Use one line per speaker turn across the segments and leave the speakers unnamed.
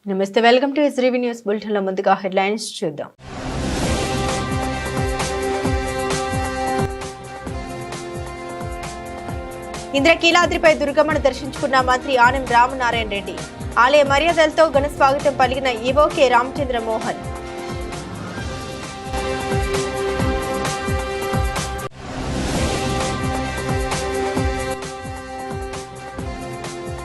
నమస్తే, welcome to ఎస్రీవి news bulletin లో ముందుగా హెడ్లైన్స్ చూద్దాం. ఇంద్రకీలాద్రిపై దుర్గమ్మను దర్శించుకున్న మంత్రి ఆనం రామనారాయణ రెడ్డి. ఆలయ మర్యాదలతో ఘన స్వాగతం పలికిన ఈవో కె రామచంద్ర మోహన్.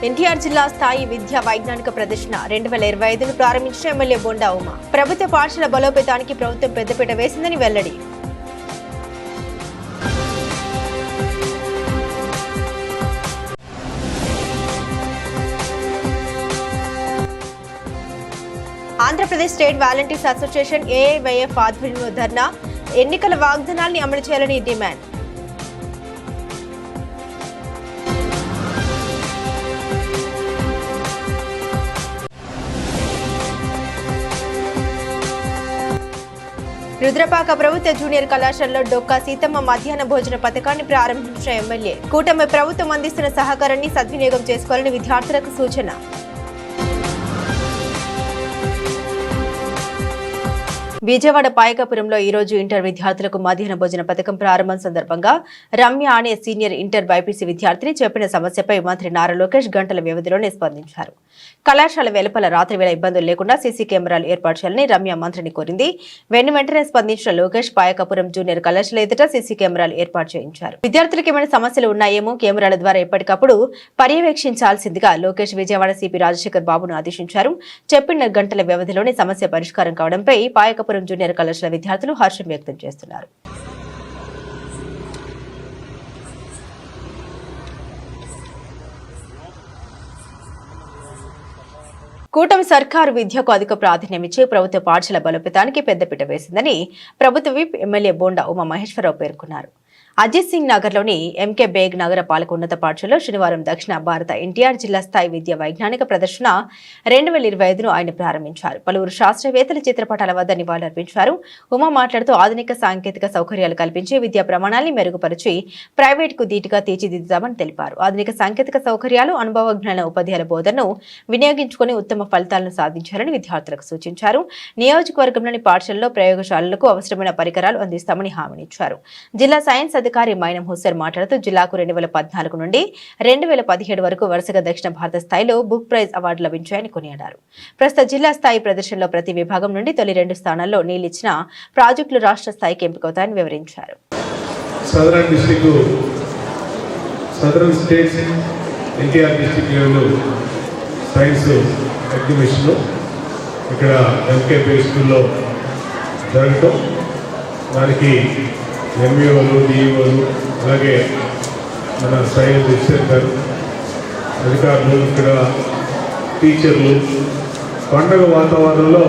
ఎన్టీఆర్ జిల్లా స్థాయి విద్యా వైజ్ఞానిక ప్రదర్శన 2025ను ప్రారంభించిన ఎమ్మెల్యే బొండా ఉమ. ప్రభుత్వ పాఠశాల బలోపేతానికి ప్రభుత్వం పెద్దపీట వేసిందని వెల్లడి. Andhra Pradesh state volunteers association AIYF ఆధ్వర్యంలో ధర్నా. ఎన్నికల వాగ్దానాల్ని అమలు చేయాలని డిమాండ్. రుద్రపాక ప్రభుత్వ జూనియర్ కళాశాలలో డొక్కా సీతమ్మ మధ్యాహ్న భోజన పథకాన్ని ప్రారంభించిన ఎమ్మెల్యే. కూటమి ప్రభుత్వం అందిస్తున్న సహకారాన్ని సద్వినియోగం చేసుకోవాలని విద్యార్థులకు సూచన. విజయవాడ పాయకపురంలో ఈ రోజు ఇంటర్ విద్యార్థులకు మధ్యాహ్న భోజన పథకం ప్రారంభం సందర్భంగా రమ్య అనే సీనియర్ ఇంటర్ బైపీసీ విద్యార్థిని చెప్పిన సమస్యపై మంత్రి నారా లోకేష్ గంటల వ్యవధిలోనే స్పందించారు. కళాశాల వెలుపల రాత్రి వేళ ఇబ్బందులు లేకుండా సీసీ కెమెరాలు ఏర్పాటు చేయాలని రమ్య మంత్రిని కోరింది. వెంటనే స్పందించిన లోకేష్ పాయకపురం జూనియర్ కళాశాల ఎదుట సీసీ కెమెరాలు ఏర్పాటు చేయించారు. విద్యార్థులకు ఏమైనా సమస్యలు ఉన్నాయేమో కెమెరాల ద్వారా ఎప్పటికప్పుడు పర్యవేక్షించాల్సిందిగా లోకేష్ విజయవాడ సిపి రాజశేఖర్ బాబును ఆదేశించారు. చెప్పిన గంటల వ్యవధిలోనే సమస్య పరిష్కారం కావడంపై పాయకపురం జూనియర్ కళాశాల విద్యార్థులు హర్షం వ్యక్తం చేస్తున్నారు. కూటమి సర్కారు విద్యకు అధిక ప్రాధాన్యమిచ్చి ప్రభుత్వ పాఠశాల బలోపేతానికి పెద్దపీట వేసిందని ప్రభుత్వ విప్ ఎమ్మెల్యే బొండా ఉమా మహేశ్వరరావు పేర్కొన్నారు. అజిత్ సింగ్ నగర్లోని ఎంకే బేగ్ నగర పాలక ఉన్నత పాఠశాలలో శనివారం దక్షిణ భారత ఎన్టీఆర్ జిల్లా స్థాయి విద్యా వైజ్ఞానిక ప్రదర్శన 2025ను ఆయన ప్రారంభించారు. పలువురు శాస్త్రవేత్తల చిత్రపటాల వద్ద నివాళులర్పించారు. ఉమా మాట్లాడుతూ ఆధునిక సాంకేతిక సౌకర్యాలు కల్పించి విద్యా ప్రమాణాన్ని మెరుగుపరిచి ప్రైవేట్కు ధీటుగా తీర్చిదిద్దామని తెలిపారు. ఆధునిక సాంకేతిక సౌకర్యాలు, అనుభవజ్ఞాన ఉపాధ్యాయుల బోధనను వినియోగించుకుని ఉత్తమ ఫలితాలను సాధించాలని విద్యార్థులకు సూచించారు. నియోజకవర్గంలోని పాఠశాలలో ప్రయోగశాలలకు అవసరమైన పరికరాలు అందిస్తామని హామీనిచ్చారు. జిల్లా సైన్స్ అధికారి మైనం హుస్సేన్ మాట్లాడుతూ జిల్లాకు 2014 నుండి 2017 వరకు వరుసగా దక్షిణ భారత స్థాయిలో బుక్ ప్రైజ్ అవార్డు లభించాయని కొనియాడారు. ప్రస్తుత జిల్లా స్థాయి ప్రదర్శనలో ప్రతి విభాగం నుండి తొలి 2 స్థానాల్లో నిలిచిన ప్రాజెక్టులు రాష్ట్ర స్థాయికి ఎంపికవుతాయని వివరించారు.
ఎంఈఓలు, డిఈఓలు, అలాగే మన సైన్స్ ఇన్స్పెక్టర్ అధికారులు, ఇక్కడ టీచర్లు, పండగ వాతావరణంలో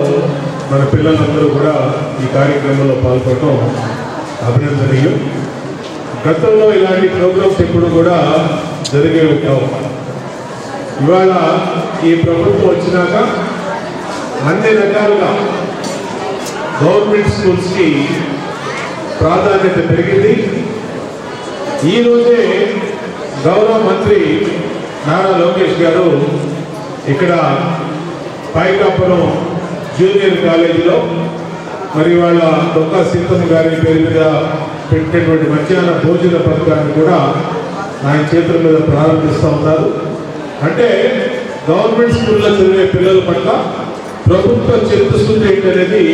మన పిల్లలందరూ కూడా ఈ కార్యక్రమంలో పాల్గొనడం అభినందనీయం. గతంలో ఇలాంటి ప్రోగ్రామ్స్ ఎప్పుడు కూడా జరిగేవి కావు. ఇవాళ ఈ ప్రభుత్వం వచ్చినాక అన్ని రకాలుగా గవర్నమెంట్ స్కూల్స్కి ప్రాధాన్యత పెరిగింది. ఈరోజే గౌరవ మంత్రి నారా లోకేష్ గారు ఇక్కడ పాయకాపురం జూనియర్ కాలేజీలో మరి వాళ్ళ డొక్కా సీతమ్మ గారి పేరు మీద పెట్టినటువంటి మధ్యాహ్న భోజన పథకాన్ని కూడా ఆయన చేతుల మీద ప్రారంభిస్తూ ఉన్నారు. అంటే గవర్నమెంట్ స్కూల్లో చదివే పిల్లల పట్ల ప్రభుత్వ చిత్తశుద్ధి ఏంటనేది,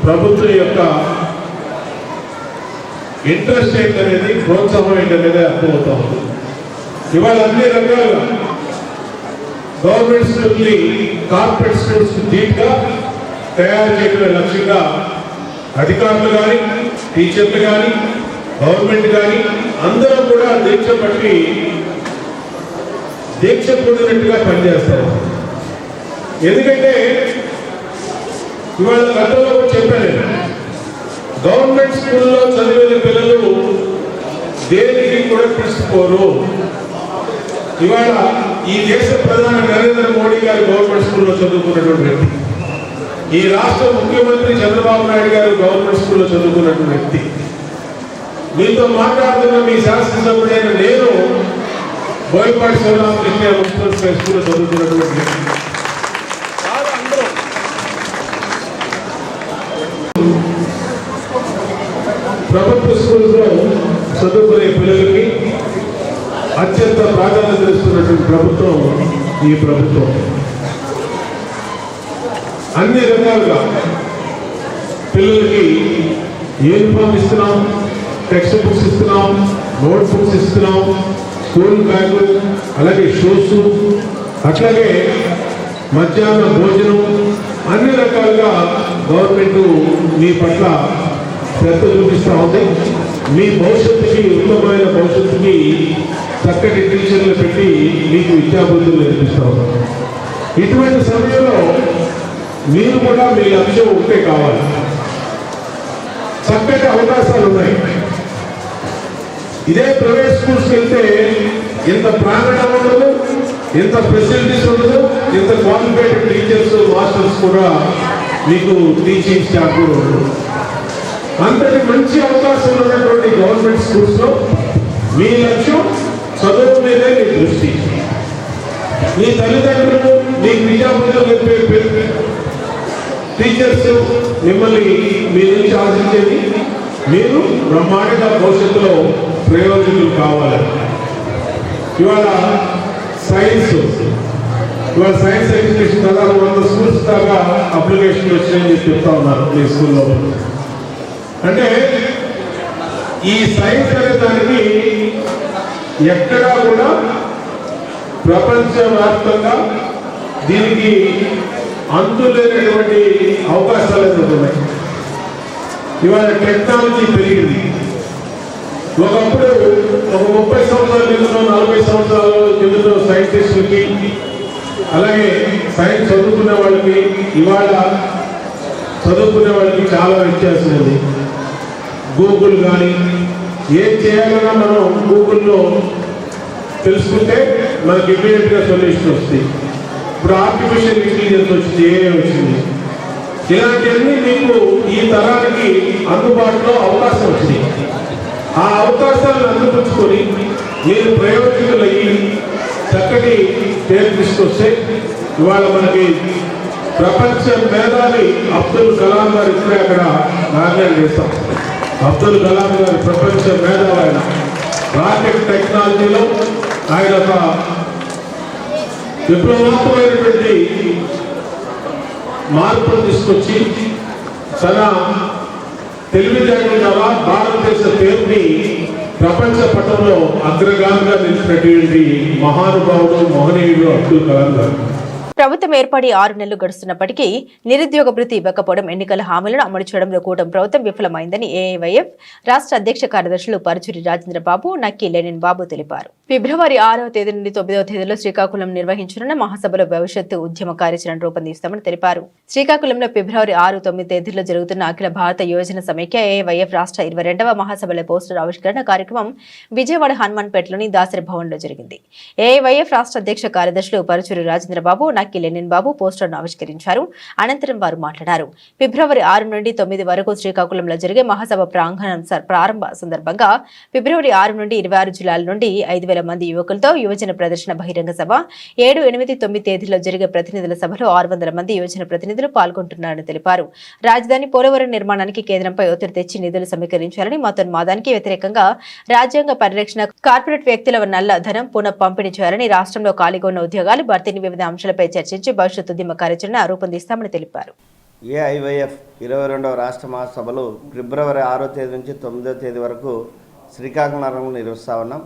ప్రభుత్వం యొక్క ఇంట్రెస్ట్ ఏంటనేది, ప్రోత్సాహం ఏంటనేది అర్థమవుతా ఉంది. ఇవాళ అన్ని రకాలుగా గవర్నమెంట్ స్కూల్ని కార్పొరేట్ స్కూల్స్ ధీటుగా తయారు చేయడమే లక్ష్యంగా అధికారులు కానీ, టీచర్లు కానీ, గవర్నమెంట్ కానీ అందరూ కూడా దీక్ష పట్టి దీక్ష పొందినట్టుగా పనిచేస్తారు. ఎందుకంటే ఇవాళ గతంలో చెప్పాను, గవర్నమెంట్ స్కూల్లో చదివిన పిల్లలు దేనికి కూడా తీసుకోరు. ఇవాళ ఈ దేశ ప్రధాని నరేంద్ర మోడీ గారు గవర్నమెంట్ స్కూల్లో చదువుకున్నటువంటి వ్యక్తి, ఈ రాష్ట్ర ముఖ్యమంత్రి చంద్రబాబు నాయుడు గారు గవర్నమెంట్ స్కూల్లో చదువుకున్నటువంటి వ్యక్తి, మీతో మాట్లాడుతున్న మీ శాసనసభ్యుడైన నేను బోయపాటి శివరామకృష్ణ మున్సిపల్ హై స్కూల్లో చదువుకున్నటువంటి వ్యక్తి. ప్రభుత్వ స్కూల్స్లో చదువుకునే పిల్లలకి అత్యంత ప్రాధాన్యత ఇస్తున్నటువంటి ప్రభుత్వం ఈ ప్రభుత్వం. అన్ని రకాలుగా పిల్లలకి యూనిఫామ్ ఇస్తున్నాం, టెక్స్ట్ బుక్స్ ఇస్తున్నాం, నోట్ బుక్స్ ఇస్తున్నాం, స్కూల్ బ్యాగు, అలాగే షూస్, అట్లాగే మధ్యాహ్న భోజనం, అన్ని రకాలుగా గవర్నమెంట్ మీ పట్ల శ్రద్ధ చూపిస్తూ ఉంది. మీ భవిష్యత్తుకి, ఉత్తమమైన భవిష్యత్తుకి చక్కటి టీచర్లు పెట్టి మీకు విద్యాబుద్ధులు నేర్పిస్తూ ఉన్నారు. ఇటువంటి సమయంలో మీరు కూడా మీ లక్ష్యం ఉంటే కావాలి. చక్కటి అవకాశాలు ఉన్నాయి. ఇదే ప్రైవేట్ స్కూల్స్కి వెళ్తే ఇంత ప్రాంగణం ఉండదు, ఇంత ఫెసిలిటీస్ ఉండదు, ఇంత క్వాలిఫైడ్ టీచర్స్, మాస్టర్స్ కూడా మీకు టీచింగ్ స్టాఫ్ కూడా ఉండదు. అంతటి మంచి అవకాశం ఉన్నటువంటి గవర్నమెంట్ స్కూల్స్లో మీ లక్ష్యం చదువు మీదే మీ దృష్టి. మీ తల్లిదండ్రులు మీకు విద్యాబుద్ధులు చెప్పే టీచర్స్ మిమ్మల్ని మీ నుంచి ఆశించేది మీరు బ్రహ్మాండంగా భవిష్యత్తులో ప్రయోజకులు కావాలి. ఇవాళ సైన్స్ ఎడ్యుకేషన్ దాదాపు 100 స్కూల్స్ దాకా అప్లికేషన్లు వచ్చినాయని చెప్తా ఉన్నారు మీ స్కూల్లో. అంటే ఈ సైన్స్ అనే దానికి ఎక్కడా కూడా ప్రపంచవ్యాప్తంగా దీనికి అంతులేనటువంటి అవకాశాలు ఉన్నాయి. ఇవాళ టెక్నాలజీ పెరిగింది. ఒకప్పుడు ఒక 30 సంవత్సరాల కిందనో 40 సంవత్సరాల కిందనో సైంటిస్టులకి, అలాగే సైన్స్ చదువుకునే వాళ్ళకి, ఇవాళ చదువుకునే వాళ్ళకి చాలా వ్యత్యాసం ఉంది. గూగుల్ కానీ ఏం చేయాలన్నా మనం గూగుల్లో తెలుసుకుంటే మనకి ఇమీడియట్గా సొల్యూషన్ వస్తుంది. ఇప్పుడు ఆర్టిఫిషియల్ ఇంటెలిజెన్స్ వచ్చింది, ఏఐ వచ్చింది. ఇలాంటివన్నీ మీకు ఈ తరానికి అందుబాటులో అవకాశం వచ్చింది. ఆ అవకాశాలను అందిపుచ్చుకొని మీరు ప్రయోజకులయ్యి చక్కటి పేరు తీసుకొస్తే ఇవాళ మనకి ప్రపంచ మేధావి అబ్దుల్ కలాం గారు ఇప్పుడే అక్కడ నాగాలు చేస్తాం. అబ్దుల్ కలాం గారు ప్రపంచ మేధావి. ఆయన రాకెట్ టెక్నాలజీలో ఆయన ఒక విప్లవాత్మకమైనటువంటి మార్పులు తీసుకొచ్చి తన తెలివితేటల ద్వారా భారతదేశ పేరుని ప్రపంచ పటంలో అగ్రగామిగా నిలిచినటువంటి మహానుభావుడు, మహనీయుడు అబ్దుల్ కలాం గారు.
ప్రభుత్వం ఏర్పడి 6 నెలలు గడుస్తున్నప్పటికీ నిరుద్యోగ భృతి ఇవ్వకపోవడం, ఎన్నికల హామీలను అమలు చేయడంలో కూటమి ప్రభుత్వం విఫలమైందని ఏఐవైఎఫ్ రాష్ట్ర అధ్యక్ష కార్యదర్శులు పరుచూరి రాజేంద్రబాబు, నక్కి లెనిన్ బాబు తెలిపారు. ఫిబ్రవరి 6వ తేదీ నుండి 9వ తేదీలో శ్రీకాకుళం నిర్వహించనున్న మహాసభలో భవిష్యత్తు ఉద్యమ కార్యాచరణ రూపొందిస్తామని తెలిపారు. శ్రీకాకుళంలో ఫిబ్రవరి 6, 9 తేదీల్లో జరుగుతున్న అఖిల భారత యోజన సమైక్య ఏఐవైఎఫ్ రాష్ట్ర 22వ మహాసభల పోస్టర్ ఆవిష్కరణ కార్యక్రమం విజయవాడ హనుమాన్పేటలోని దాసరి భవన్లో జరిగింది. ఏఐవైఎఫ్ రాష్ట్ర అధ్యక్ష కార్యదర్శులు పరుచూరి రాజేంద్రబాబు, నక్కి లెనిన్ బాబు పోస్టర్ను ఆవిష్కరించారు. అనంతరం వారు మాట్లాడారు. ఫిబ్రవరి 6 నుండి 9 వరకు శ్రీకాకుళంలో జరిగే మహాసభ ప్రాంగణం ప్రారంభ సందర్భంగా ఫిబ్రవరి 6 నుండి 26 జిల్లాల నుండి 5,000 మంది యువకులతో యువజన ప్రదర్శన బహిరంగ సభ, 7, 8, 9 తేదీల్లో జరిగే ప్రతినిధుల సభలో 600 మంది యువజన ప్రతినిధులు పాల్గొంటున్నారని తెలిపారు. రాజధాని పోలవరం నిర్మాణానికి కేంద్రంపై ఒత్తిడి తెచ్చి నిధులు సమీకరించాలని, మతోన్మాదానికి వ్యతిరేకంగా రాజ్యాంగ పరిరక్షణ, కార్పొరేట్ వ్యక్తుల నల్ల ధనం పునః పంపిణీ చేయాలని, రాష్ట్రంలో ఖాళీగా ఉన్న ఉద్యోగాలు భర్తీని వివిధ అంశాలపై చర్చించి భవిష్యత్ ఉద్యమ కార్యాచరణ రూపొందిస్తామని తెలిపారు.
ఏఐవైఎఫ్ 22వ రాష్ట్ర మహాసభలు ఫిబ్రవరి 6వ తేదీ నుంచి 9వ తేదీ వరకు శ్రీకాకుళం నగరంలో నిర్వహిస్తా ఉన్నాం.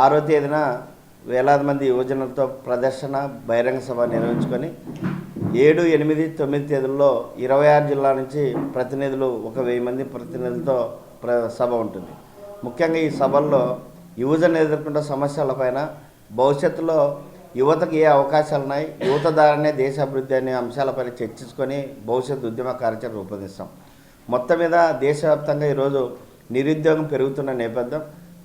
6వ తేదీన వేలాది మంది యువజనులతో ప్రదర్శన బహిరంగ సభ నిర్వహించుకొని 7, 8, 9 తేదీల్లో 26 జిల్లాల నుంచి ప్రతినిధులు 1,000 మంది ప్రతినిధులతో సభ ఉంటుంది. ముఖ్యంగా ఈ సభల్లో యువజన ఎదుర్కొంటున్న సమస్యలపైన, భవిష్యత్తులో యువతకు ఏ అవకాశాలు ఉన్నాయి, యువత ద్వారానే దేశ అభివృద్ధి అనే అంశాలపై చర్చించుకొని భవిష్యత్ ఉద్యమ కార్యాచరణ రూపొందిస్తాం. మొత్తం మీద దేశవ్యాప్తంగా ఈరోజు నిరుద్యోగం పెరుగుతున్న నేపథ్యం,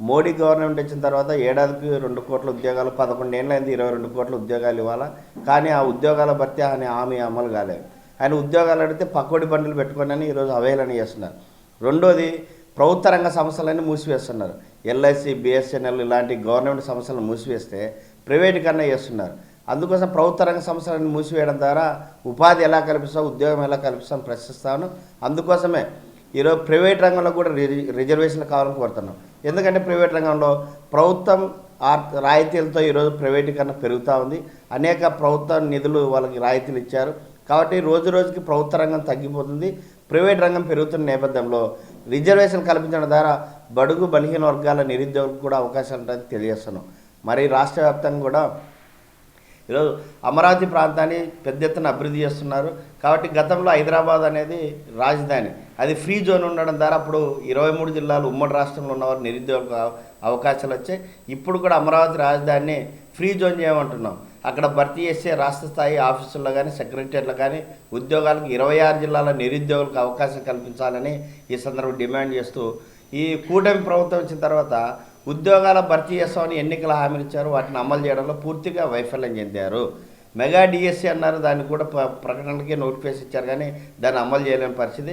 మోడీ గవర్నమెంట్ వచ్చిన తర్వాత ఏడాదికి 2 కోట్ల ఉద్యోగాలు, 11 ఏళ్ళైంది 22 కోట్ల ఉద్యోగాలు ఇవ్వాలా, కానీ ఆ ఉద్యోగాల భర్తీ అనే హామీ అమలు కాలేదు. ఆయన ఉద్యోగాలు అడిగితే పకోడి బండ్లు పెట్టుకోండి ఈరోజు అవహేళన చేస్తున్నారు. రెండోది, ప్రభుత్వ రంగ సంస్థలన్నీ మూసివేస్తున్నారు. ఎల్ఐసి, బిఎస్ఎన్ఎల్ ఇలాంటి గవర్నమెంట్ సంస్థలను మూసివేస్తే ప్రైవేటీకరణ చేస్తున్నారు. అందుకోసం ప్రభుత్వ రంగ సంస్థలను మూసివేయడం ద్వారా ఉపాధి ఎలా కల్పిస్తాం, ఉద్యోగం ఎలా కల్పిస్తాం ప్రశ్నిస్తాను. అందుకోసమే ఈరోజు ప్రైవేట్ రంగంలో కూడా రిజర్వేషన్లు కావాలని కోరుతున్నాం. ఎందుకంటే ప్రైవేట్ రంగంలో ప్రభుత్వం రాయితీలతో ఈరోజు ప్రైవేటీకరణ పెరుగుతూ ఉంది. అనేక ప్రభుత్వ నిధులు వాళ్ళకి రాయితీలు ఇచ్చారు. కాబట్టి రోజు రోజుకి ప్రభుత్వ రంగం తగ్గిపోతుంది, ప్రైవేట్ రంగం పెరుగుతున్న నేపథ్యంలో రిజర్వేషన్ కల్పించడం ద్వారా బడుగు బలహీన వర్గాల నిరుద్యోగులకు కూడా అవకాశాలు ఉంటాయని తెలియజేస్తున్నాం. మరి రాష్ట్ర వ్యాప్తంగా కూడా ఈరోజు అమరావతి ప్రాంతాన్ని పెద్ద ఎత్తున అభివృద్ధి చేస్తున్నారు. కాబట్టి గతంలో హైదరాబాద్ అనేది రాజధాని, అది ఫ్రీ జోన్ ఉండడం ద్వారా అప్పుడు 23 జిల్లాలు ఉమ్మడి రాష్ట్రంలో ఉన్నవారు నిరుద్యోగ అవకాశాలు వచ్చాయి. ఇప్పుడు కూడా అమరావతి రాజధానిని ఫ్రీ జోన్ చేయమంటున్నాం. అక్కడ భర్తీ చేసే రాష్ట్ర స్థాయి ఆఫీసుల్లో కానీ సెక్రటరీలో కానీ ఉద్యోగాలకు 26 జిల్లాల నిరుద్యోగులకు అవకాశం కల్పించాలని ఈ సందర్భంగా డిమాండ్ చేస్తూ, ఈ కూటమి ప్రభుత్వం వచ్చిన తర్వాత ఉద్యోగాల భర్తీ చేస్తామని ఎన్నికల హామీలు ఇచ్చారు, వాటిని అమలు చేయడంలో పూర్తిగా వైఫల్యం చెందారు. మెగా డిఎస్సీ అన్నారు, దాన్ని కూడా ప్రకటనకి నోటిఫికేషన్ ఇచ్చారు, కానీ దాన్ని అమలు చేయలేని పరిస్థితి.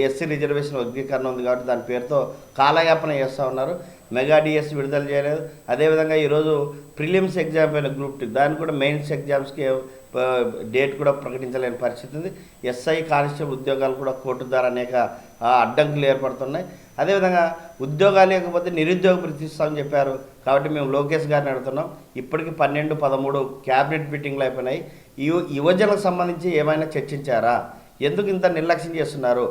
ఎస్సీ రిజర్వేషన్ వర్గీకరణ ఉంది కాబట్టి దాని పేరుతో కాలయాపన చేస్తూ ఉన్నారు. మెగా డిఎస్సీ విడుదల చేయలేదు. అదేవిధంగా ఈరోజు ప్రిలిమ్స్ ఎగ్జామ్ అయిన గ్రూప్ 2 దాన్ని కూడా మెయిన్స్ ఎగ్జామ్స్కి డేట్ కూడా ప్రకటించలేని పరిస్థితి ఉంది. ఎస్ఐ కానిస్టేబుల్ ఉద్యోగాలు కూడా కోర్టు ద్వారా అనేక అడ్డంకులు ఏర్పడుతున్నాయి. అదేవిధంగా ఉద్యోగాలు లేకపోతే నిరుద్యోగ ప్రతిస్తామని చెప్పారు. కాబట్టి మేము లోకేష్ గారిని అడుగుతున్నాం, ఇప్పటికి 12, 13 క్యాబినెట్ మీటింగ్లు అయిపోయినాయి. యువజనులకు సంబంధించి ఏమైనా చర్చించారా? ఎందుకు ఇంత నిర్లక్ష్యం చేస్తున్నారు?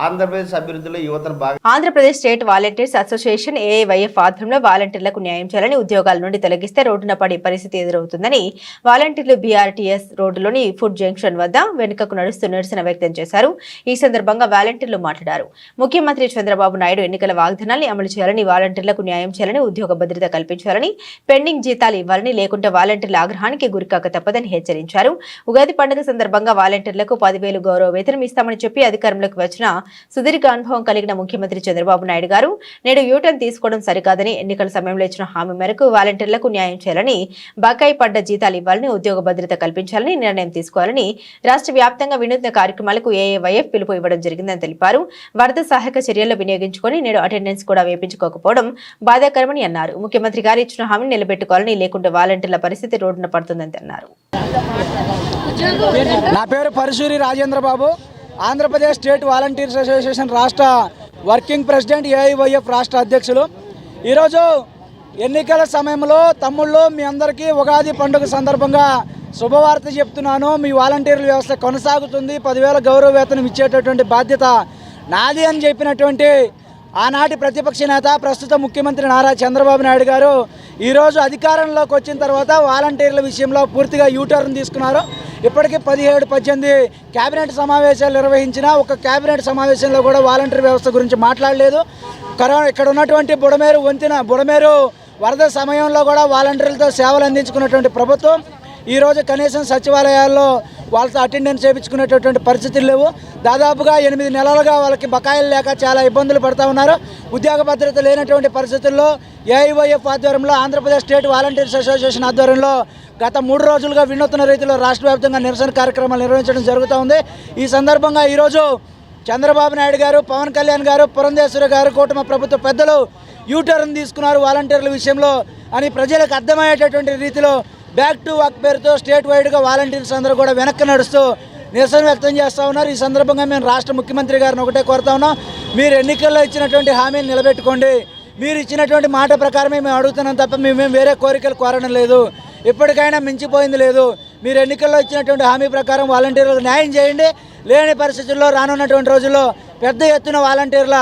ఆంధ్రప్రదేశ్ అభివృద్ధిలో యువతను బాగా.
Andhra Pradesh state volunteers association AIYF ఆధ్వర్యంలో వాలంటీర్లకు న్యాయం చేయాలని, ఉద్యోగాల నుండి తొలగిస్తే రోడ్డున పడే పరిస్థితి ఎదురవుతుందని వాలంటీర్లు బీఆర్టీఎస్ రోడ్డులోని ఫుడ్ జంక్షన్ వద్ద వెనుకకు నడుస్తూ నిరసన వ్యక్తం చేశారు. ఈ సందర్భంగా వాలంటీర్లు మాట్లాడారు. ముఖ్యమంత్రి చంద్రబాబు నాయుడు ఎన్నికల వాగ్దానాన్ని అమలు చేయాలని, వాలంటీర్లకు న్యాయం చేయాలని, ఉద్యోగ భద్రత కల్పించాలని, పెండింగ్ జీతాలు ఇవ్వాలని, లేకుంటే వాలంటీర్ల ఆగ్రహానికి గురికాక తప్పదని హెచ్చరించారు. ఉగాది పండుగ సందర్భంగా వాలంటీర్లకు 10,000 గౌరవ వేతనం ఇస్తామని చెప్పి అధికారంలోకి వచ్చిన సుదీర్ఘ అనుభవం కలిగిన ముఖ్యమంత్రి చంద్రబాబు నాయుడు గారు నేడు యూటర్న్ తీసుకోవడం సరికాదని, ఎన్నికల సమయంలో ఇచ్చిన హామీ మేరకు వాలంటీర్లకు న్యాయం చేయాలని, బకాయి పడ్డ జీతాలు ఇవ్వాలని, ఉద్యోగ భద్రత కల్పించాలని నిర్ణయం తీసుకోవాలని రాష్ట్ర వ్యాప్తంగా వినూత్న కార్యక్రమాలకు ఏఐవైఎఫ్ పిలుపు ఇవ్వడం జరిగిందని తెలిపారు. వరద సహాయక చర్యల్లో వినియోగించుకొని నేడు అటెండెన్స్ కూడా వేయించుకోకపోవడం బాధాకరమని అన్నారు. ముఖ్యమంత్రి గారు ఇచ్చిన హామీని నిలబెట్టుకోవాలని, లేకుంటే వాలంటీర్ల పరిస్థితి రోడ్డున పడుతుందని అన్నారు.
నా పేరు పరిశూరి రాజేంద్ర బాబు, ఆంధ్రప్రదేశ్ స్టేట్ వాలంటీర్స్ అసోసియేషన్ రాష్ట్ర వర్కింగ్ ప్రెసిడెంట్, ఏఐవైఎఫ్ రాష్ట్ర అధ్యక్షులు. ఈరోజు ఎన్నికల సమయంలో తమ్ముళ్ళు మీ అందరికీ ఉగాది పండుగ సందర్భంగా శుభవార్త చెప్తున్నాను. మీ వాలంటీర్ల వ్యవస్థ కొనసాగుతుంది, 10,000 గౌరవ వేతనం ఇచ్చేటటువంటి బాధ్యత నాది అని చెప్పినటువంటి ఆనాటి ప్రతిపక్ష నేత, ప్రస్తుత ముఖ్యమంత్రి నారా చంద్రబాబు నాయుడు గారు ఈరోజు అధికారంలోకి వచ్చిన తర్వాత వాలంటీర్ల విషయంలో పూర్తిగా యూటర్న్ తీసుకున్నారు. ఇప్పటికీ 17, 18 కేబినెట్ సమావేశాలు నిర్వహించిన ఒక కేబినెట్ సమావేశంలో కూడా వాలంటీర్ వ్యవస్థ గురించి మాట్లాడలేదు. ఇక్కడ ఉన్నటువంటి బుడమేరు వరద సమయంలో కూడా వాలంటీర్లతో సేవలు అందించుకున్నటువంటి ప్రభుత్వం ఈరోజు కనీసం సచివాలయాల్లో వాళ్ళతో అటెండెన్స్ చేయించుకునేటటువంటి పరిస్థితులు లేవు. దాదాపుగా 8 నెలలుగా వాళ్ళకి బకాయిలు లేక చాలా ఇబ్బందులు పడుతూ ఉన్నారు. ఉద్యోగ భద్రత లేనటువంటి పరిస్థితుల్లో ఏఐవైఎఫ్ ఆధ్వర్యంలో, ఆంధ్రప్రదేశ్ స్టేట్ వాలంటీర్స్ అసోసియేషన్ ఆధ్వర్యంలో గత 3 రోజులుగా వినూత్న రీతిలో రాష్ట్ర వ్యాప్తంగా నిరసన కార్యక్రమాలు నిర్వహించడం జరుగుతూ ఉంది. ఈ సందర్భంగా ఈరోజు చంద్రబాబు నాయుడు గారు, పవన్ కళ్యాణ్ గారు, పురంధేశ్వరి గారు, కూటమి ప్రభుత్వ పెద్దలు యూటర్న్ తీసుకున్నారు వాలంటీర్ల విషయంలో అని ప్రజలకు అర్థమయ్యేటటువంటి రీతిలో బ్యాక్ టు వర్క్ పేరుతో స్టేట్ వైడ్గా వాలంటీర్స్ అందరూ కూడా వెనక్కి నడుస్తూ నిరసన వ్యక్తం చేస్తూ ఉన్నారు. ఈ సందర్భంగా మేము రాష్ట్ర ముఖ్యమంత్రి గారిని ఒకటే కోరుతా ఉన్నాం, మీరు ఎన్నికల్లో ఇచ్చినటువంటి హామీని నిలబెట్టుకోండి. మీరు ఇచ్చినటువంటి మాట ప్రకారమే మేము అడుగుతున్నాం తప్ప మేమేం వేరే కోరికలు కోరడం లేదు. ఇప్పటికైనా మించిపోయింది లేదు. మీరు ఎన్నికల్లో ఇచ్చినటువంటి హామీ ప్రకారం వాలంటీర్లకు న్యాయం చేయండి. లేని పరిస్థితుల్లో రానున్నటువంటి రోజుల్లో పెద్ద ఎత్తున వాలంటీర్ల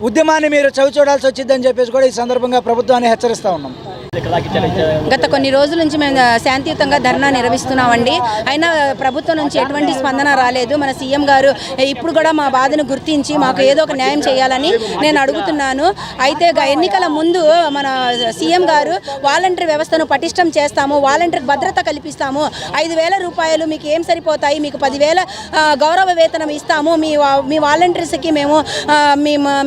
ఉద్యమాన్ని మీరు చవి చూడాల్సి వచ్చిందని చెప్పేసి కూడా ఈ సందర్భంగా ప్రభుత్వాన్ని హెచ్చరిస్తూ ఉన్నాం.
గత కొన్ని రోజుల నుంచి మేము శాంతియుతంగా ధర్నా నిర్వహిస్తున్నామండి. అయినా ప్రభుత్వం నుంచి ఎటువంటి స్పందన రాలేదు. మన సీఎం గారు ఇప్పుడు కూడా మా బాధను గుర్తించి మాకు ఏదో ఒక న్యాయం చేయాలని నేను అడుగుతున్నాను. అయితే ఎన్నికల ముందు మన సీఎం గారు వాలంటరీ వ్యవస్థను పటిష్టం చేస్తాము, వాలంటరీకి భద్రత కల్పిస్తాము, 5,000 రూపాయలు మీకు ఏం సరిపోతాయి, మీకు 10,000 గౌరవ వేతనం ఇస్తాము, మీ వాలంటీర్స్కి మేము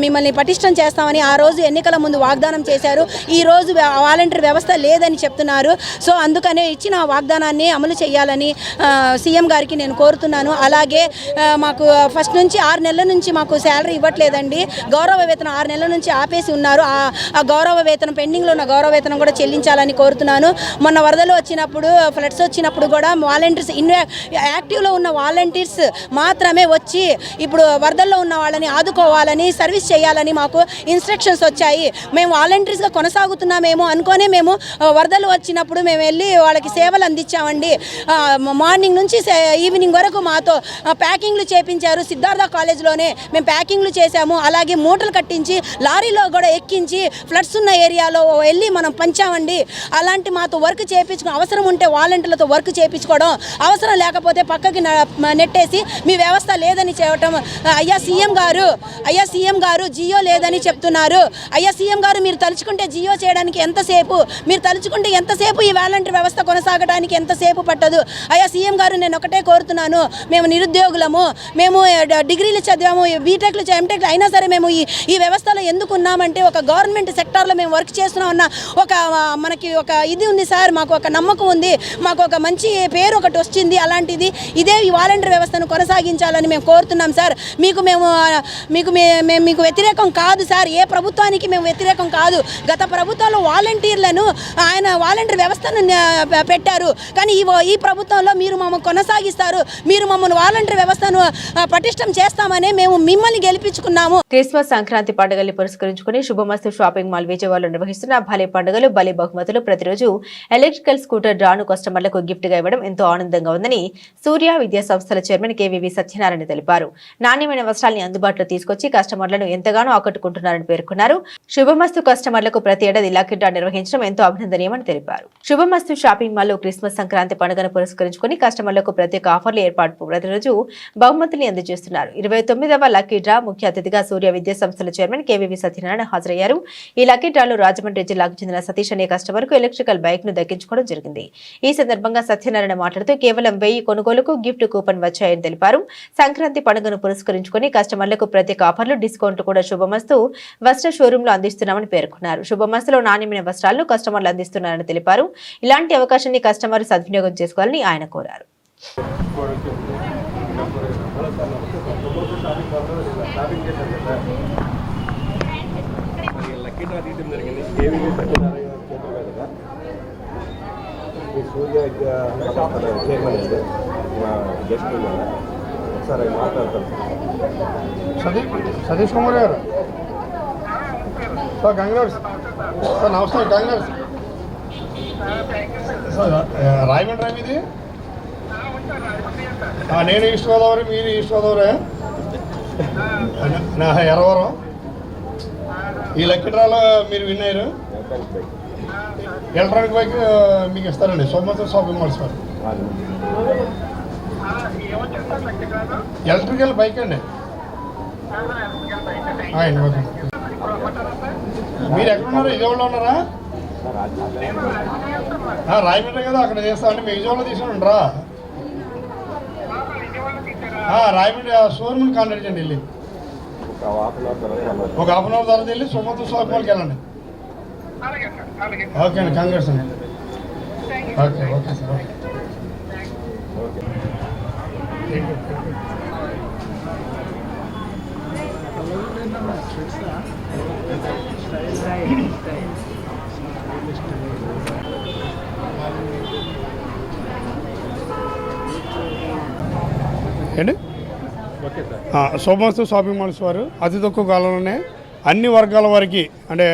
మిమ్మల్ని పటిష్టం చేస్తామని ఆ రోజు ఎన్నికల ముందు వాగ్దానం చేశారు. ఈ రోజు వాలంటరీ వ్యవస్థ లేదని చెప్తున్నారు. సో అందుకనే ఇచ్చిన వాగ్దానాన్ని అమలు చేయాలని సీఎం గారికి నేను కోరుతున్నాను. అలాగే మాకు ఫస్ట్ నుంచి 6 నెలల నుంచి మాకు శాలరీ ఇవ్వట్లేదండి. గౌరవ వేతనం 6 నెలల నుంచి ఆపేసి ఉన్నారు. ఆ గౌరవ వేతనం పెండింగ్లో ఉన్న గౌరవ వేతనం కూడా చెల్లించాలని కోరుతున్నాను. మొన్న వరదలు వచ్చినప్పుడు, ఫ్లడ్స్ వచ్చినప్పుడు కూడా వాలంటీర్స్ యాక్టివ్లో ఉన్న వాలంటీర్స్ మాత్రమే వచ్చి ఇప్పుడు వరదల్లో ఉన్న వాళ్ళని ఆదుకోవాలని, సర్వీస్ చేయాలని మాకు ఇన్స్ట్రక్షన్స్ వచ్చాయి. మేము వాలంటీర్స్గా కొనసాగుతున్నామేమో అనుకొని మేము వరదలు వచ్చినప్పుడు మేము వెళ్ళి వాళ్ళకి సేవలు అందించామండి. మార్నింగ్ నుంచి ఈవినింగ్ వరకు మాతో ప్యాకింగ్లు చేపించారు. సిద్ధార్థ కాలేజ్లోనే మేము ప్యాకింగ్లు చేశాము. అలాగే మూటలు కట్టించి లారీలో కూడా ఎక్కించి ఫ్లడ్స్ ఉన్న ఏరియాలో వెళ్ళి మనం పంచామండి. అలాంటి మాతో వర్క్ చేయించుకుని అవసరం ఉంటే వాలంటీర్లతో వర్క్ చేయించుకోవడం, అవసరం లేకపోతే పక్కకి నెట్టేసి మీ వ్యవస్థ లేదని చెప్పడం. అయ్యా సీఎం గారు జియో లేదని చెప్తున్నారు. అయ్యా సీఎం గారు మీరు తలుచుకుంటే జియో చేయడానికి ఎంతసేపు, మీరు తలుచుకుంటే ఎంతసేపు ఈ వాలంటీర్ వ్యవస్థ కొనసాగడానికి ఎంతసేపు పట్టదు. అయ్యా సీఎం గారు నేను ఒకటే కోరుతున్నాను, మేము నిరుద్యోగులము, మేము డిగ్రీలు చదివాము, బీటెక్లు ఎంటెక్లు అయినా సరే మేము ఈ వ్యవస్థలో ఎందుకు ఉన్నామంటే ఒక గవర్నమెంట్ సెక్టార్లో మేము వర్క్ చేస్తున్నామన్న మనకి ఒక ఇది ఉంది సార్, మాకు ఒక నమ్మకం ఉంది, మాకు ఒక మంచి పేరు ఒకటి వచ్చింది. అలాంటిది ఇదే ఈ వాలంటీర్ వ్యవస్థను కొనసాగించాలని మేము కోరుతున్నాం సార్. మీకు వ్యతిరేకం కాదు సార్, ఏ ప్రభుత్వానికి మేము వ్యతిరేకం కాదు. గత ప్రభుత్వంలో వాలంటీర్లను ఆయన వాలంటీర్ వ్యవస్థను పెట్టారు, కానీ ఈ ప్రభుత్వంలో మీరు మమ్మల్ని కొనసాగిస్తారు, మీరు మమ్మల్ని వాలంటీర్ వ్యవస్థను పటిష్టం చేస్తామని మేము మిమ్మల్ని గెలిపించుకున్నాము.
క్రిస్మస్ సంక్రాంతి పండుగల్ని పురస్కరించుకుని శుభమస్తు షాపింగ్ మాల్ విజయవాడలో నిర్వహిస్తున్న భలే పండుగలు భలే బహుమతులు ప్రతిరోజు ఎలక్ట్రికల్ స్కూటర్ డ్రాను కస్టమర్లకు గిఫ్ట్ గా ఇవ్వడం ఎంతో ఆనందంగా ఉందని సూర్య విద్యా సంస్థల చైర్మన్ కేవీవి సత్యనారాయణ తెలిపారు. నాణ్యమైన వస్త్రాల్ని అందుబాటులో తీసుకొచ్చి కస్టమర్లను ఎంతగానో ఆకట్టుకుంటున్నారని పేర్కొన్నారు. శుభమస్తు కస్టమర్లకు ప్రతి ఏడాది లక్కీ డ్రా నిర్వహించడం ఎంతో అభినందనీయమని తెలిపారు. శుభమస్తు షాపింగ్ మాల్ లో క్రిస్మస్ సంక్రాంతి పండుగను పురస్కరించుకుని కస్టమర్లకు ప్రత్యేక ఆఫర్లు ఏర్పాటు ప్రతిరోజు బహుమతుల్ని అందజేస్తున్నారు. 29వ లక్కీ డ్రా ముఖ్య అతిథిగా సూర్య విద్యా సంస్థల చైర్మన్ కేవీవి సత్యనారాయణ హాజరయ్యారు. ఈ లక్కీ డ్రాలో రాజమండ్రి జిల్లాకు చెందిన సతీష్ అనే కస్టమర్ కు ఎలక్ట్రికల్ బైక్ ను దక్కించుకోవడం జరిగింది. ఈ సందర్భంగా సత్యనారాయణ మాట్లాడుతూ కేవలం 1000 కొనుగోలుకు గిఫ్ట్ కూపన్ వచ్చాయని తెలిపారు. సంక్రాంతి పండుగను పురస్కరించుకుని కస్టమర్లకు ప్రత్యేక ఆఫర్లు, డిస్కౌంట్ కూడా శుభమస్తు వస్త్ర షోరూమ్ లో అందిస్తున్నామని పేర్కొన్నారు. శుభమస్తులో నాణ్యమైన వస్త్రాలను కస్టమర్లు అందిస్తున్నారని తెలిపారు. ఇలాంటి అవకాశాన్ని కస్టమర్ సద్వినియోగం చేసుకోవాలని ఆయన కోరారు.
సతీష్ కుమార్ గారు సార్ గంగనగర్ సార్ నమస్తే గంగనగర్ సార్ రాయమండ్రి రా మీది నేను ఈస్ట్ గోదావరి, మీరు ఈస్ట్ గోదావరి, నా ఎరవరం. ఈ లక్కీ డ్రాలో మీరు విన్ అయ్యారు. ఎలక్ట్రానిక్ బైక్ మీకు ఇస్తారండి సోమవారం షాపింగ్ మాల్స్ వారు. ఎలక్ట్రికల్ బైక్ అండి. మీరు ఎక్కడున్నారు? విజయవాడలో ఉన్నారా? రాయమండ్రి కదా, అక్కడ చేస్తామండి. మీ విజయవాడలో తీసుకుని రా. రాయమండ్రి షోరూమ్ని కాంటాక్ట్ చేయండి. వెళ్ళి ఒక హాఫ్ అన్ అవర్ తర్వాత వెళ్ళి సోమవారం షాపింగ్ మాల్కి వెళ్ళండి. ఓకే అండి, కాంగ్రెస్ అండి. Okay okay sir. ఓకే ఏంటి శోభమస్తు షాపింగ్ మాల్స్ వారు అతి తక్కువ కాలంలోనే అన్ని వర్గాల వారికి, అంటే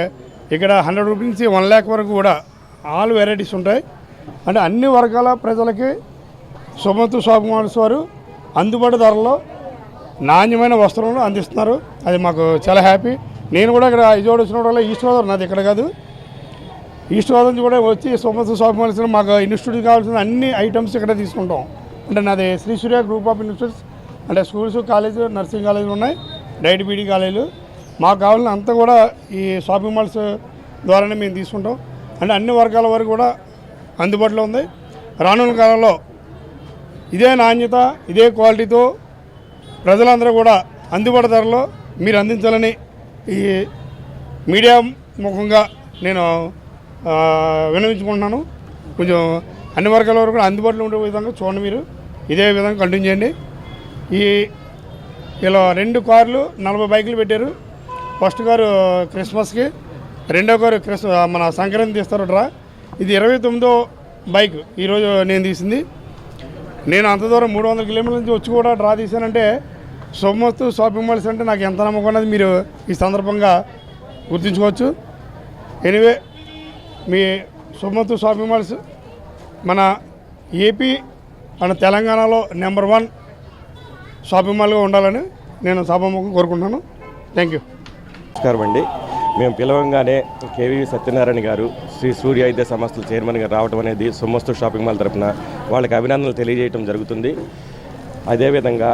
ఇక్కడ 100 రూపీస్ నుంచి 1 lakh వరకు కూడా ఆల్ వెరైటీస్ ఉంటాయి. అంటే అన్ని వర్గాల ప్రజలకి శోభమస్తు షాపింగ్ మాల్స్ వారు అందుబాటు ధరలో నాణ్యమైన వస్త్రాలను అందిస్తున్నారు. అది మాకు చాలా హ్యాపీ. నేను కూడా ఇక్కడ విజయవాడ వచ్చిన వల్ల ఈస్ట్ గోదావరి, నాది ఇక్కడ కాదు. ఈస్ట్ గోదావరి నుంచి కూడా వచ్చి సోమస్ షాపింగ్ మాల్స్ మాకు ఇన్స్టిట్యూట్ కావాల్సిన అన్ని ఐటమ్స్ ఇక్కడ తీసుకుంటాం. అంటే నాది శ్రీ సూర్య గ్రూప్ ఆఫ్ ఇన్స్టిట్యూట్స్, అంటే స్కూల్స్, కాలేజ్, నర్సింగ్ కాలేజీలు ఉన్నాయి, డైట్ బీడీ కాలేజీలు. మాకు కావాల్సిన అంతా కూడా ఈ షాపింగ్ మాల్స్ ద్వారానే మేము తీసుకుంటాం. అంటే అన్ని వర్గాల వరకు కూడా అందుబాటులో ఉంది. రానున్న కాలంలో ఇదే నాణ్యత, ఇదే క్వాలిటీతో ప్రజలందరూ కూడా అందుబాటు ధరలో మీరు అందించాలని ఈ మీడియా ముఖంగా నేను విన్నవించుకుంటున్నాను. కొంచెం అన్ని వర్గాల వరకు కూడా అందుబాటులో ఉండే విధంగా చూడండి, మీరు ఇదే విధంగా కంటిన్యూ చేయండి. ఇలా 2 కార్లు 40 బైకులు పెట్టారు. ఫస్ట్ కారు క్రిస్మస్కి, రెండో కారు మన సంక్రాంతి తీస్తారు డ్రా. ఇది 29వ బైక్ ఈరోజు నేను తీసింది. నేను అంత దూరం 300 కిలోమీటర్ల నుంచి వచ్చి కూడా డ్రా తీశానంటే సోమస్ షాపింగ్ మాల్స్ అంటే నాకు ఎంత నమ్మకం ఉన్నది మీరు ఈ సందర్భంగా గుర్తుంచుకోవచ్చు. ఎనివే, మీ సోమస్ షాపింగ్ మాల్స్ మన ఏపీ మన తెలంగాణలో నెంబర్ 1 షాపింగ్ మాల్గా ఉండాలని నేను సభాముఖంగా కోరుకుంటున్నాను. Thank you.
నమస్కారం అండి. మేము పిలవంగానే కేవీ సత్యనారాయణ గారు శ్రీ సూర్య విద్యా సంస్థల చైర్మన్గా రావడం అనేది సొమ్మస్తు షాపింగ్ మాల్ తరఫున వాళ్ళకి అభినందనలు తెలియజేయడం జరుగుతుంది. అదేవిధంగా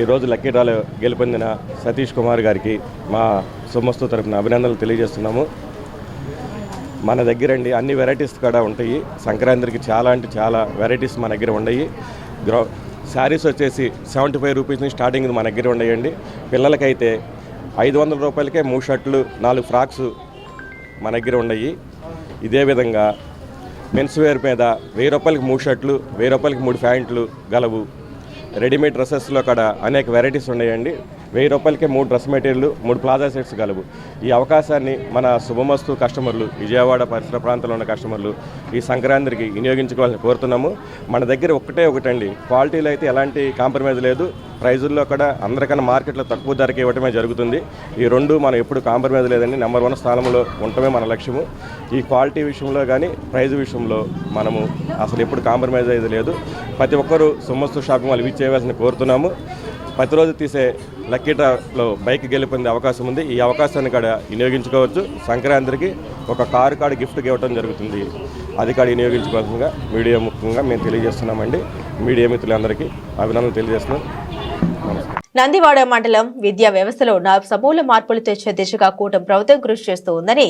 ఈరోజు లక్కీ డ్రాలో గెలుపొందిన సతీష్ కుమార్ గారికి మా సొమ్మస్తు తరఫున అభినందనలు తెలియజేస్తున్నాము. మన దగ్గర అండి అన్ని వెరైటీస్ కూడా ఉంటాయి. సంక్రాంతికి చాలా అంటే చాలా వెరైటీస్ మన దగ్గర ఉన్నాయి. శారీస్ వచ్చేసి 75 రూపీస్ నుంచి స్టార్టింగ్ మన దగ్గర ఉన్నాయండి. పిల్లలకైతే 500 రూపాయలకే 3 షర్ట్లు 4 ఫ్రాక్స్ మన దగ్గర ఉన్నాయి. ఇదే విధంగా మెన్స్ వేర్ మీద 1000 రూపాయలకి 3 షర్ట్లు, 1000 రూపాయలకి 3 ప్యాంట్లు గలవు. రెడీమేడ్ డ్రెస్సెస్లో కూడా అనేక వెరైటీస్ ఉన్నాయండి. 1000 రూపాయలకే 3 డ్రెస్ మెటీరియల్, 3 ప్లాజా సెట్స్ గలవు. ఈ అవకాశాన్ని మన శుభమస్తు కస్టమర్లు, విజయవాడ పరిసర ప్రాంతంలో ఉన్న కస్టమర్లు ఈ సంక్రాంతికి వినియోగించుకోవాలని కోరుతున్నాము. మన దగ్గర ఒకటండి, క్వాలిటీలో అయితే ఎలాంటి కాంప్రమైజ్ లేదు. ప్రైజుల్లో కూడా అందరికన్నా మార్కెట్లో తక్కువ ధరకి ఇవ్వటమే జరుగుతుంది. ఈ 2 మనం ఎప్పుడు కాంప్రమైజ్ లేదండి. నెంబర్ 1 స్థానంలో ఉండటమే మన లక్ష్యము. ఈ క్వాలిటీ విషయంలో కానీ ప్రైజ్ విషయంలో మనము అసలు ఎప్పుడు కాంప్రమైజ్ అయ్యేది లేదు. ప్రతి ఒక్కరూ సొమ్మస్తు షాపింగ్ మాల్ విజిట్ చేయవలసింది కోరుతున్నాము. ప్రతిరోజు తీసే లక్కీ డ్రాలో బైక్ గెలుపొందే అవకాశం ఉంది. ఈ అవకాశాన్ని కూడా వినియోగించుకోవచ్చు. సంక్రాంతికి ఒక కారు గిఫ్ట్గా ఇవ్వడం జరుగుతుంది. అది కూడా వినియోగించుకోవాల్సిందిగా మీడియా ముఖ్యంగా మేము తెలియజేస్తున్నామండి. మీడియా మిత్రులందరికీ అభినందనలు తెలియజేస్తున్నాం.
నందివాడ మండలం విద్యా వ్యవస్థలో సమూల మార్పులు తెచ్చే దిశగా కూటమి ప్రభుత్వం కృషి చేస్తూ ఉందని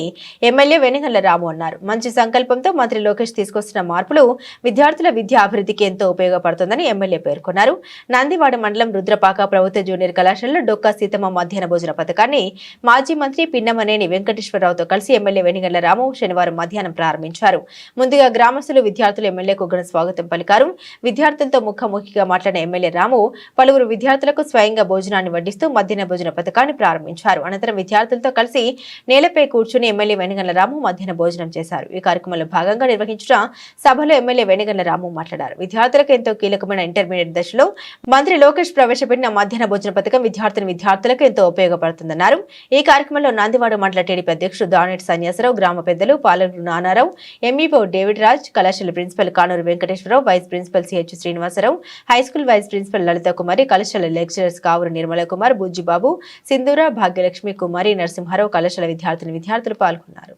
ఎమ్మెల్యే వెనిగళ్ల రాము అన్నారు. మంచి సంకల్పంతో మంత్రి లోకేష్ తీసుకొస్తున్న మార్పులు విద్యార్థుల విద్యా అభివృద్ధికి ఎంతో ఉపయోగపడుతుందని ఎమ్మెల్యే పేర్కొన్నారు. నందివాడ మండలం రుద్రపాక ప్రభుత్వ జూనియర్ కళాశాలలో డొక్కా సీతమ్మ మధ్యాహ్న భోజన పథకాన్ని మాజీ మంత్రి పిన్నమనేని వెంకటేశ్వరరావుతో కలిసి ఎమ్మెల్యే వెనిగళ్ల రాము శనివారం మధ్యాహ్నం ప్రారంభించారు. ముందుగా గ్రామస్తులు విద్యార్థులు ఎమ్మెల్యేకు ఘన స్వాగతం పలికారు. విద్యార్థులతో ముఖాముఖిగా మాట్లాడిన ఎమ్మెల్యే రాము పలువురు విద్యార్థులకు స్వయంగా భోజనాన్ని వడ్డిస్తూ మధ్యాహ్న భోజన పథకాన్ని ప్రారంభించారు. అనంతరం విద్యార్థులతో కలిసి నేలపై కూర్చుని ఎమ్మెల్యే వెనిగళ్ల రాము మధ్యాహ్న భోజనం చేశారు. ఈ కార్యక్రమంలో భాగంగా నిర్వహించిన సభలో ఎమ్మెల్యే వెనిగళ్ల రాము మాట్లాడారు. విద్యార్థులకు ఎంతో కీలకమైన ఇంటర్మీడియట్ దశలో మంత్రి లోకేష్ ప్రవేశపెట్టిన మధ్యాహ్న భోజన పథకం విద్యార్థులకు ఎంతో ఉపయోగపడుతుందన్నారు. ఈ కార్యక్రమంలో నందివాడ మండల టీడీపీ అధ్యక్షుడు దానేటి సన్యాసరావు, గ్రామ పెద్దలు పాలూరు నానారావు, ఎంఈఓ డేవిడ్ రాజ్, కళాశాల principal Kanuru Venkateswararao, vice principal CH Srinivasarao, high school vice principal Lalitha Kumari, కళాశాల లెక్చరర్స్ కావురు నిర్మల కుమార్, బుజ్జిబాబు, సింధూర, భాగ్యలక్ష్మి, కుమారి, నరసింహారావు, కళాశాల విద్యార్థులు పాల్గొన్నారు.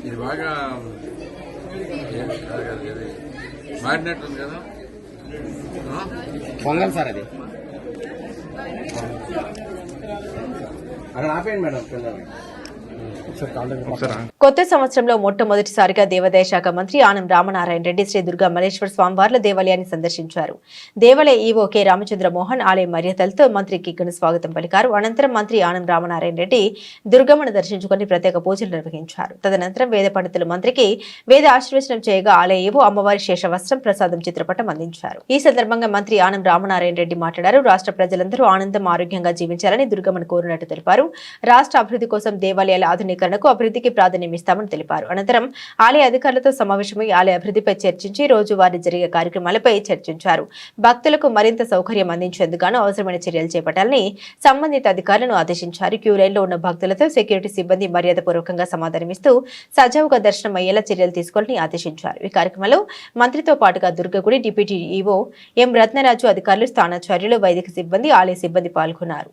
ఇది బాగా మారినట్టు ఉంది కదా
పొంగల్ సార్. అది అక్కడ ఆపేయండి మేడం పిల్లలు.
కొత్త సంవత్సరంలో మొట్టమొదటిసారిగా దేవాదాయ శాఖ మంత్రి ఆనం రామనారాయణ రెడ్డి శ్రీ దుర్గా మల్లేశ్వర స్వామివార్ల దేవాలయాన్ని సందర్శించారు. దేవాలయ ఈవో కె రామచంద్ర మోహన్ ఆలయ మర్యాదలతో మంత్రికి ఘన స్వాగతం పలికారు. అనంతరం మంత్రి ఆనం రామనారాయణ రెడ్డి దుర్గమ్మను దర్శించుకుని ప్రత్యేక పూజలు నిర్వహించారు. తదనంతరం వేద పండితులు మంత్రికి వేద ఆశీర్వచనం చేయగా ఆలయ ఈవో అమ్మవారి శేషవస్త్రం ప్రసాదం చిత్రపటం అందించారు. ఈ సందర్భంగా మంత్రి ఆనం రామనారాయణ రెడ్డి మాట్లాడారు. రాష్ట్ర ప్రజలందరూ ఆనందం ఆరోగ్యంగా జీవించాలని దుర్గమ్మను కోరినట్టు తెలిపారు. రాష్ట్ర అభివృద్ధి కోసం దేవాలయాల ఆధునిక విస్తరణకు అభివృద్ధికి ప్రాధాన్యమిస్తామని తెలిపారు. అనంతరం ఆలయ అధికారులతో సమావేశమై ఆలయ అభివృద్ధిపై చర్చించి రోజువారీ జరిగే కార్యక్రమాలపై చర్చించారు. భక్తులకు మరింత సౌకర్యం అందించేందుకు అవసరమైన చర్యలు చేపట్టాలని సంబంధిత అధికారులను ఆదేశించారు. క్యూ లైన్లో ఉన్న భక్తులతో సెక్యూరిటీ సిబ్బంది మర్యాదపూర్వకంగా సమాధానమిస్తూ సజావుగా దర్శనం అయ్యేలా చర్యలు తీసుకోవాలని ఆదేశించారు. ఈ కార్యక్రమంలో మంత్రితో పాటుగా దుర్గగుడి డిప్యూటీ ఈవో ఎం రత్నరాజు, అధికారులు, స్థానాచార్యులు, వైదిక సిబ్బంది, ఆలయ సిబ్బంది పాల్గొన్నారు.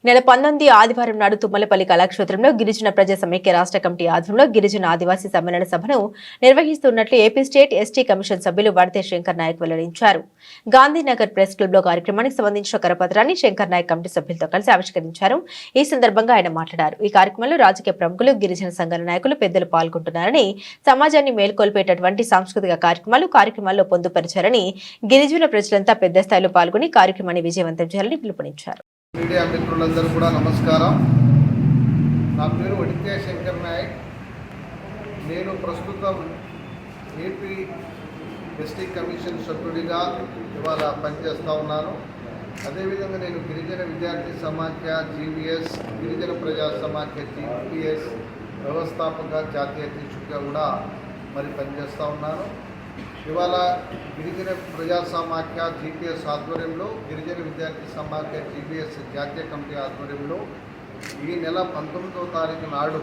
నెల 19 ఆదివారం నాడు తుమ్మలపల్లి కళాక్షేత్రంలో గిరిజన ప్రజా సమైక్య రాష్ట్ర కమిటీ ఆధ్వర్యంలో గిరిజన ఆదివాసీ సమ్మేళన సభను నిర్వహిస్తున్నట్లు ఏపీ స్టేట్ ఎస్టీ కమిషన్ సభ్యులు వడతే శంకర్ నాయక్ వెల్లడించారు. గాంధీనగర్ ప్రెస్ క్లబ్ లో కార్యక్రమానికి సంబంధించిన కరపత్రాన్ని శంకర్ నాయక్ కమిటీ సభ్యులతో కలిసి ఆవిష్కరించారు. ఈ సందర్భంగా ఆయన మాట్లాడారు. ఈ కార్యక్రమంలో రాజకీయ ప్రముఖులు, గిరిజన సంఘాల నాయకులు, పెద్దలు పాల్గొంటున్నారని, సమాజాన్ని మేల్కొల్పేటటువంటి సాంస్కృతిక కార్యక్రమాల్లో పొందుపరిచారని, గిరిజన ప్రజలంతా పెద్ద స్థాయిలో పాల్గొని కార్యక్రమాన్ని విజయవంతం చేయాలని పిలుపునిచ్చారు.
మీడియా మిత్రులందరూ కూడా నమస్కారం. నా పేరు వడితే శంకర్ నాయక్. నేను ప్రస్తుతం ఏపీ ఎస్టీ కమిషన్ సభ్యుడిగా ఇవాళ పనిచేస్తూ ఉన్నాను. అదేవిధంగా నేను గిరిజన విద్యార్థి సమాఖ్య జీవీఎస్, గిరిజన ప్రజా సమాఖ్య జీపీఎస్ వ్యవస్థాపక జాతీయ అధ్యక్షుడిగా కూడా పనిచేస్తూ ఉన్నాను. ఇవాళ గిరిజన ప్రజా సమాఖ్య జీపీఎస్ ఆధ్వర్యంలో, గిరిజన విద్యార్థి సమాఖ్య జీపీఎస్ జాతీయ కమిటీ ఆధ్వర్యంలో ఈ నెల 19వ తారీఖు నాడు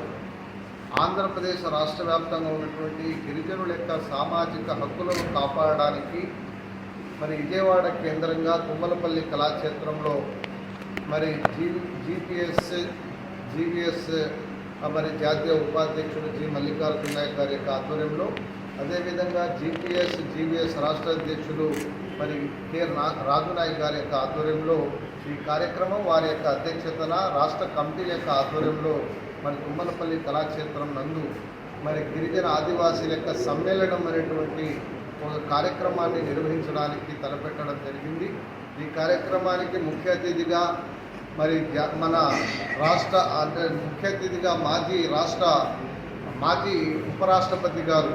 ఆంధ్రప్రదేశ్ రాష్ట్ర వ్యాప్తంగా ఉన్నటువంటి గిరిజనుల యొక్క సామాజిక హక్కులను కాపాడడానికి విజయవాడ కేంద్రంగా తుమ్మలపల్లి కళాక్షేత్రంలో జీవీఎస్ జాతీయ ఉపాధ్యక్షుడు జి మల్లికార్జున నాయక్ గారి యొక్క ఆధ్వర్యంలో, అదేవిధంగా జీవీఎస్ రాష్ట్ర అధ్యక్షులు కె రాజునాయక్ గారి యొక్క ఆధ్వర్యంలో ఈ కార్యక్రమం, వారి యొక్క అధ్యక్షతన రాష్ట్ర కమిటీల యొక్క ఆధ్వర్యంలో తుమ్మలపల్లి కళాక్షేత్రం నందు గిరిజన ఆదివాసీల యొక్క సమ్మేళనం అనేటువంటి ఒక కార్యక్రమాన్ని నిర్వహించడానికి తలపెట్టడం జరిగింది. ఈ కార్యక్రమానికి ముఖ్య అతిథిగా మన రాష్ట్ర ముఖ్య అతిథిగా మాజీ ఉపరాష్ట్రపతి గారు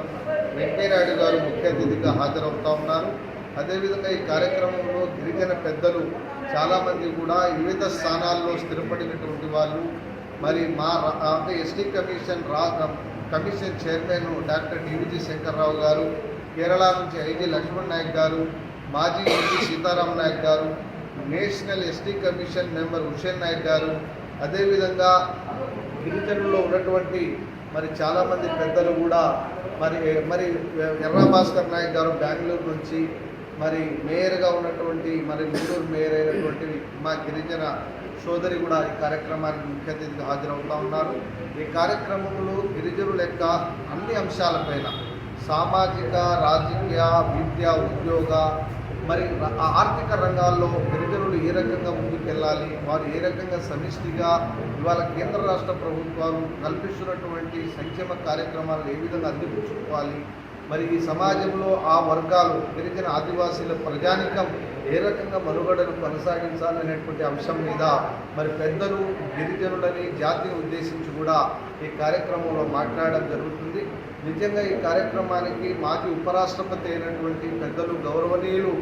వెంకయ్యనాయుడు గారు ముఖ్య అతిథిగా హాజరవుతూ ఉన్నారు. అదేవిధంగా ఈ కార్యక్రమంలో గిరిజన పెద్దలు చాలామంది కూడా వివిధ స్థానాల్లో స్థిరపడినటువంటి వాళ్ళు, మా ST commission chairman doctor డివిజి Shankarrao గారు, కేరళ నుంచి ఐజీ లక్ష్మణ్ నాయక్ గారు, మాజీ ఎంపీ సీతారాం నాయక్ గారు, national ST commission member Hussain Nayak గారు, అదేవిధంగా గిరిజనుల్లో ఉన్నటువంటి చాలామంది పెద్దలు కూడా ఎర్రా భాస్కర్ నాయక్ గారు బెంగళూరు నుంచి, మేయర్గా ఉన్నటువంటి నెల్లూరు మేయర్ అయినటువంటి మా గిరిజన సోదరి కూడా ఈ కార్యక్రమానికి ముఖ్య అతిథిగా హాజరవుతూ ఉన్నారు. ఈ కార్యక్రమంలో గిరిజనుల యొక్క అన్ని అంశాలపైన సామాజిక, రాజకీయ, విద్య, ఉద్యోగ, ఆర్థిక రంగాల్లో గిరిజనులు ఏ రకంగా ముందుకెళ్ళాలి, వారు ఏ రకంగా సమిష్టిగా ఇవాళ కేంద్ర రాష్ట్ర ప్రభుత్వాలు కల్పిస్తున్నటువంటి సంక్షేమ కార్యక్రమాలను ఏ విధంగా అందిపుచ్చుకోవాలి, ఈ సమాజంలో ఆ వర్గాలు గిరిజన ఆదివాసీల ప్రజానికం ఏ రకంగా మనుగడను కొనసాగించాలనేటువంటి అంశం మీద పెద్దలు గిరిజనులని జాతిని ఉద్దేశించి కూడా ఈ కార్యక్రమంలో మాట్లాడడం జరుగుతుంది. నిజంగా ఈ కార్యక్రమానికి మాజీ ఉపరాష్ట్రపతి అయినటువంటి పెద్దలు గౌరవనీయులు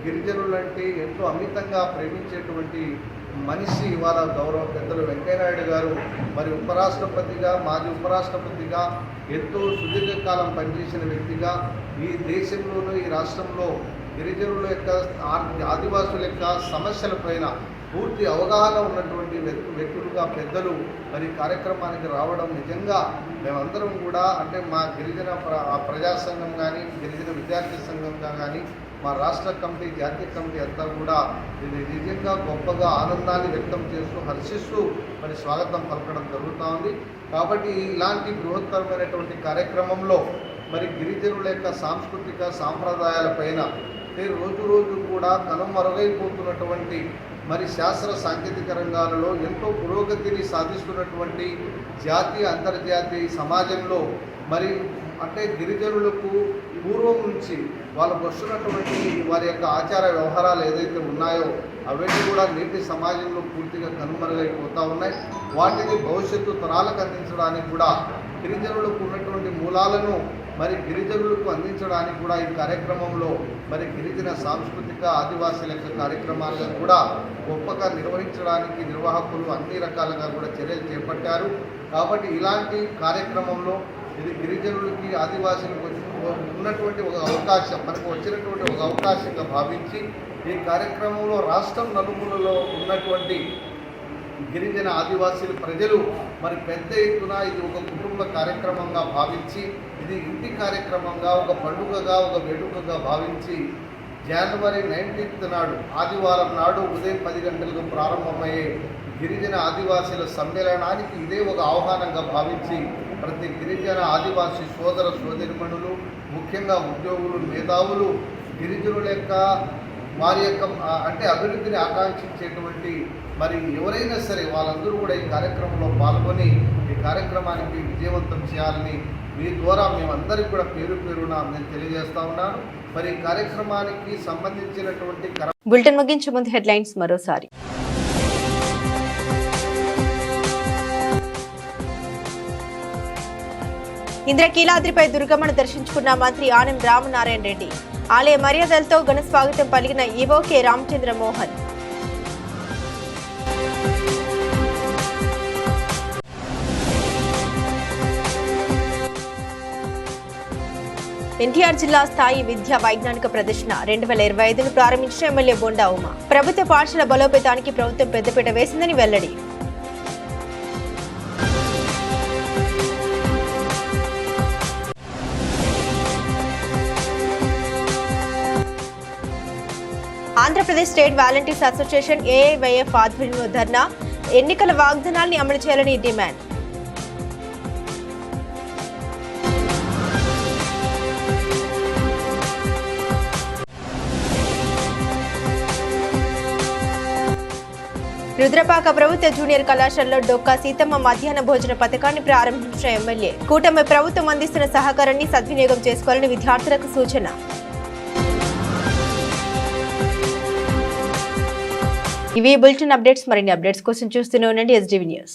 గిరిజనులంటే ఎంతో అమితంగా ప్రేమించేటువంటి మనిషి ఇవాళ గౌరవ పెద్దలు వెంకయ్యనాయుడు గారు మరి ఉపరాష్ట్రపతిగా మాజీ ఉపరాష్ట్రపతిగా ఎంతో సుదీర్ఘకాలం పనిచేసిన వ్యక్తిగా ఈ దేశంలోనూ ఈ రాష్ట్రంలో గిరిజనుల యొక్క ఆదివాసుల యొక్క సమస్యలపైన పూర్తి అవగాహన ఉన్నటువంటి వ్యక్తులుగా పెద్దలు మరి కార్యక్రమానికి రావడం నిజంగా మేమందరం కూడా అంటే మా గిరిజన ప్రజా సంఘం కానీ గిరిజన విద్యార్థి సంఘంగా కానీ మా రాష్ట్ర కమిటీ జాతీయ కమిటీ అంతా కూడా ఇది నిజంగా గొప్పగా ఆనందాన్ని వ్యక్తం చేస్తూ హర్షిస్తూ మరి స్వాగతం పలకడం జరుగుతూ ఉంది. కాబట్టి ఇలాంటి బృహత్తరమైనటువంటి కార్యక్రమంలో మరి గిరిజనుల యొక్క సాంస్కృతిక సాంప్రదాయాలపైన రోజు రోజు కూడా కనుమరుగైపోతున్నటువంటి మరి శాస్త్ర సాంకేతిక రంగాలలో ఎంతో పురోగతిని సాధిస్తున్నటువంటి జాతీయ అంతర్జాతీయ సమాజంలో మరి అంటే గిరిజనులకు పూర్వం నుంచి వాళ్ళకు వస్తున్నటువంటి వారి యొక్క ఆచార వ్యవహారాలు ఏదైతే ఉన్నాయో అవన్నీ కూడా నేటి సమాజంలో పూర్తిగా కనుమరుగైపోతూ ఉన్నాయి. వాటిని భవిష్యత్తు తరాలకు అందించడానికి కూడా గిరిజనులకు ఉన్నటువంటి మూలాలను మరి గిరిజనులకు అందించడానికి కూడా ఈ కార్యక్రమంలో మరి గిరిజన సాంస్కృతిక ఆదివాసీల యొక్క కార్యక్రమాలను కూడా గొప్పగా నిర్వహించడానికి నిర్వాహకులు అన్ని రకాలుగా కూడా చర్యలు చేపట్టారు. కాబట్టి ఇలాంటి కార్యక్రమంలో ఇది గిరిజనులకి ఆదివాసీలకు ఉన్నటువంటి ఒక అవకాశం మనకు వచ్చినటువంటి ఒక అవకాశంగా భావించి ఈ కార్యక్రమంలో రాష్ట్రం నలుమూలలో ఉన్నటువంటి గిరిజన ఆదివాసీల ప్రజలు మరి పెద్ద ఎత్తున ఇది ఒక కుటుంబ కార్యక్రమంగా భావించి ఇది ఇంటి కార్యక్రమంగా ఒక పండుగగా ఒక వేడుకగా భావించి జనవరి 19th నాడు ఆదివారం నాడు ఉదయం 10 గంటలకు ప్రారంభమయ్యే గిరిజన ఆదివాసీల సమ్మేళనానికి ఇదే ఒక ఆహ్వానంగా భావించి ప్రతి గిరిజన ఆదివాసీ సోదర సోదరిమణులు ముఖ్యంగా ఉద్యోగులు మేధావులు గిరిజనుల యొక్క వారి యొక్క అంటే అభివృద్ధిని ఆకాంక్షించేటువంటి మరి ఎవరైనా సరే వాళ్ళందరూ కూడా ఈ కార్యక్రమంలో పాల్గొని ఈ కార్యక్రమానికి విజయవంతం చేయాలని మీ ద్వారా మేమందరికీ కూడా పేరు పేరున నేను తెలియజేస్తా ఉన్నాను. మరి ఈ కార్యక్రమానికి సంబంధించినటువంటి
బులెటిన్ ముగించే ముందు హెడ్లైన్స్ మరోసారి. ఇంద్రకీలాద్రిపై దుర్గమ్మను దర్శించుకున్న మంత్రి ఆనం రామనారాయణ రెడ్డి. ఆలయ మర్యాదలతో ఘన స్వాగతం పలికిన ఈవో కె రామచంద్ర మోహన్. ఎన్టీఆర్ జిల్లా స్థాయి విద్యా వైజ్ఞానిక ప్రదర్శన 2025ను ప్రారంభించిన ఎమ్మెల్యే బొండా ఉమా. ప్రభుత్వ పాఠశాల బలోపేతానికి ప్రభుత్వం పెద్దపీట వేసిందని వెల్లడి. Andhra Pradesh state volunteers association AIYF ఆధ్వర్యంలో ధర్నా. ఎన్నికల వాగ్దానాల్ని అమలు చేయాలని డిమాండ్. రుద్రపాక ప్రభుత్వ జూనియర్ కళాశాలలో డొక్కా సీతమ్మ మధ్యాహ్న భోజన పథకాన్ని ప్రారంభించిన ఎమ్మెల్యే. కూటమి ప్రభుత్వం అందిస్తున్న సహకారాన్ని సద్వినియోగం చేసుకోవాలని విద్యార్థులకు సూచన. ఇవి బులెటిన్ అప్డేట్స్. మరిన్ని అప్డేట్స్ కోసం చూస్తూనే ఉండండి SDV న్యూస్.